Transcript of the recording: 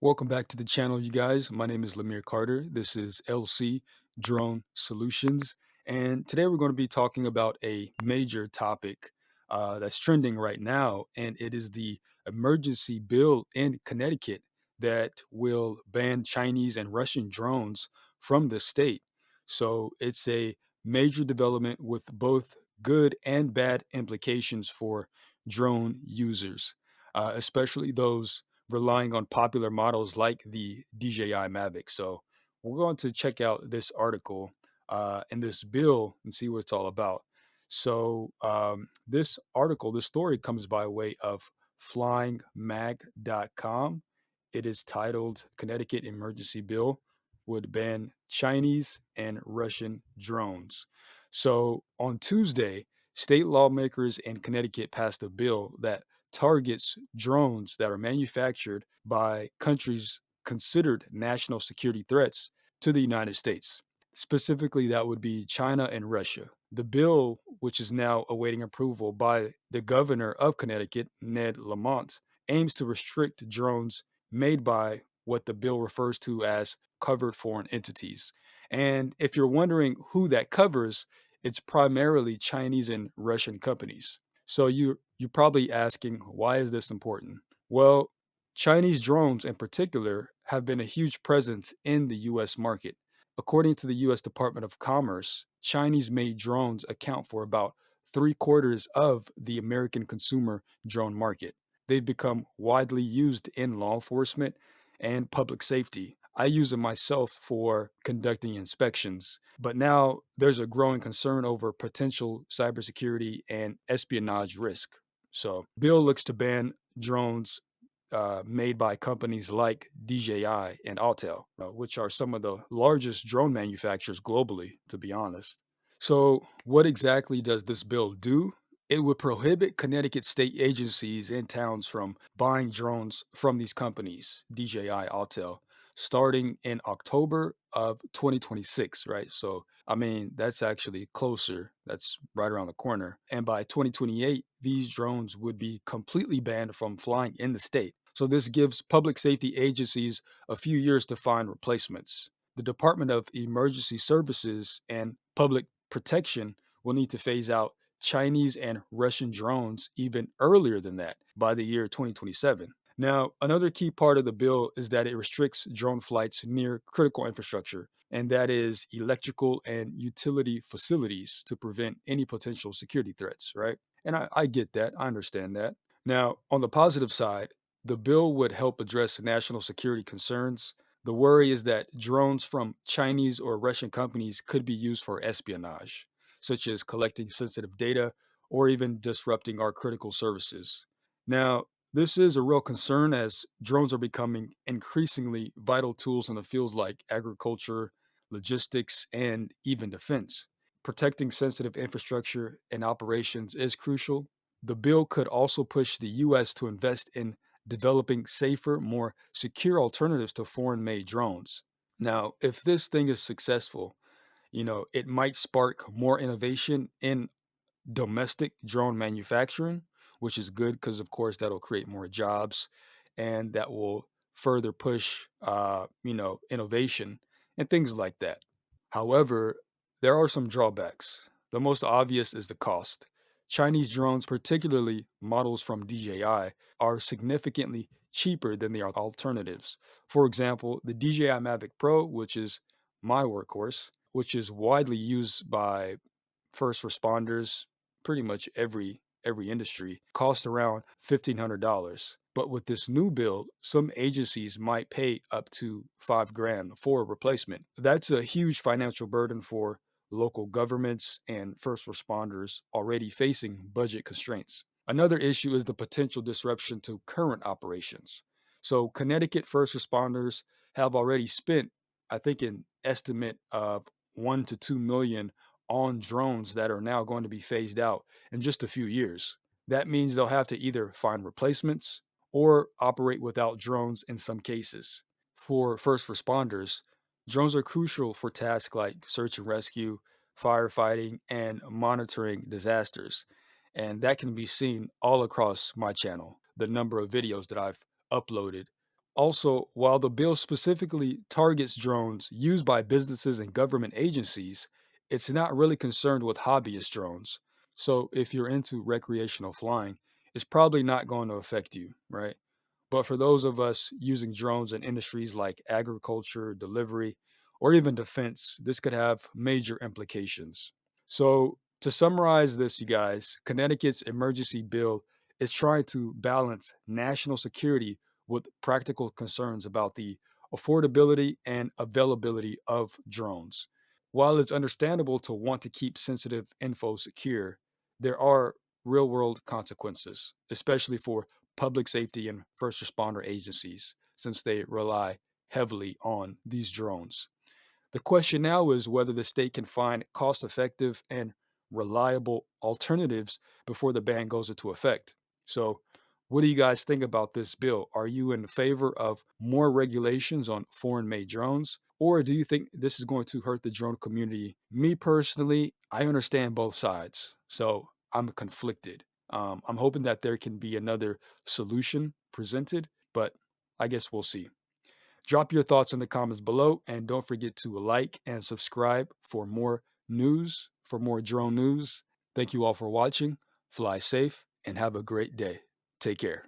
Welcome back to the channel, you guys. My name is Lemire Carter. This is LC Drone Solutions. And today we're going to be talking about a major topic that's trending right now. And it is the emergency bill in Connecticut that will ban Chinese and Russian drones from the state. So it's a major development with both good and bad implications for drone users, especially those relying on popular models like the DJI Mavic. So we're going to check out this article and this bill and see what it's all about. So this article, this story comes by way of flyingmag.com. It is titled Connecticut Emergency Bill would ban Chinese and Russian drones. So on Tuesday, state lawmakers in Connecticut passed a bill that targets drones that are manufactured by countries considered national security threats to the United States. Specifically, that would be China and Russia. The bill, which is now awaiting approval by the governor of Connecticut, Ned Lamont, aims to restrict drones made by what the bill refers to as covered foreign entities. And if you're wondering who that covers, it's primarily Chinese and Russian companies. So you're probably asking, why is this important? Well, Chinese drones in particular have been a huge presence in the US market. According to the US Department of Commerce, Chinese made drones account for about three-quarters of the American consumer drone market. They've become widely used in law enforcement and public safety. I use them myself for conducting inspections, but now there's a growing concern over potential cybersecurity and espionage risk. So, bill looks to ban drones made by companies like DJI and Autel, which are some of the largest drone manufacturers globally, to be honest. So, what exactly does this bill do? It would prohibit Connecticut state agencies and towns from buying drones from these companies, DJI, Autel, starting in October of 2026, right? So, I mean, that's actually closer. That's right around the corner. And by 2028, these drones would be completely banned from flying in the state. So, this gives public safety agencies a few years to find replacements. The Department of Emergency Services and Public Protection will need to phase out Chinese and Russian drones even earlier than that, by the year 2027. Now, another key part of the bill is that it restricts drone flights near critical infrastructure, and that is electrical and utility facilities to prevent any potential security threats, right? And I get that. I understand that. Now, on the positive side, the bill would help address national security concerns. The worry is that drones from Chinese or Russian companies could be used for espionage, such as collecting sensitive data or even disrupting our critical services. Now, this is a real concern as drones are becoming increasingly vital tools in the fields like agriculture, logistics, and even defense. Protecting sensitive infrastructure and operations is crucial. The bill could also push the US to invest in developing safer, more secure alternatives to foreign made drones. Now, if this thing is successful, it might spark more innovation in domestic drone manufacturing, which is good because, of course, that'll create more jobs and that will further push, innovation and things like that. However, there are some drawbacks. The most obvious is the cost. Chinese drones, particularly models from DJI, are significantly cheaper than the alternatives. For example, the DJI Mavic Pro, which is my workhorse, which is widely used by first responders, pretty much every industry, cost around $1,500. But with this new bill, some agencies might pay up to 5 grand for a replacement. That's a huge financial burden for local governments and first responders already facing budget constraints. Another issue is the potential disruption to current operations. So, Connecticut first responders have already spent, I think, an estimate of 1 to 2 million on drones that are now going to be phased out in just a few years. That means they'll have to either find replacements or operate without drones in some cases. For first responders, drones are crucial for tasks like search and rescue, firefighting, and monitoring disasters. And that can be seen all across my channel, the number of videos that I've uploaded Also, while the bill specifically targets drones used by businesses and government agencies, it's not really concerned with hobbyist drones. So, if you're into recreational flying, it's probably not going to affect you, right? But for those of us using drones in industries like agriculture, delivery, or even defense, this could have major implications. So, to summarize this, you guys, Connecticut's emergency bill is trying to balance national security with practical concerns about the affordability and availability of drones. While it's understandable to want to keep sensitive info secure, there are real world consequences, especially for public safety and first responder agencies, since they rely heavily on these drones. The question now is whether the state can find cost effective and reliable alternatives before the ban goes into effect. So, what do you guys think about this bill? Are you in favor of more regulations on foreign made drones? Or do you think this is going to hurt the drone community? Me personally, I understand both sides. So I'm conflicted. I'm hoping that there can be another solution presented, but I guess we'll see. Drop your thoughts in the comments below and don't forget to like and subscribe for more news, for more drone news. Thank you all for watching. Fly safe and have a great day. Take care.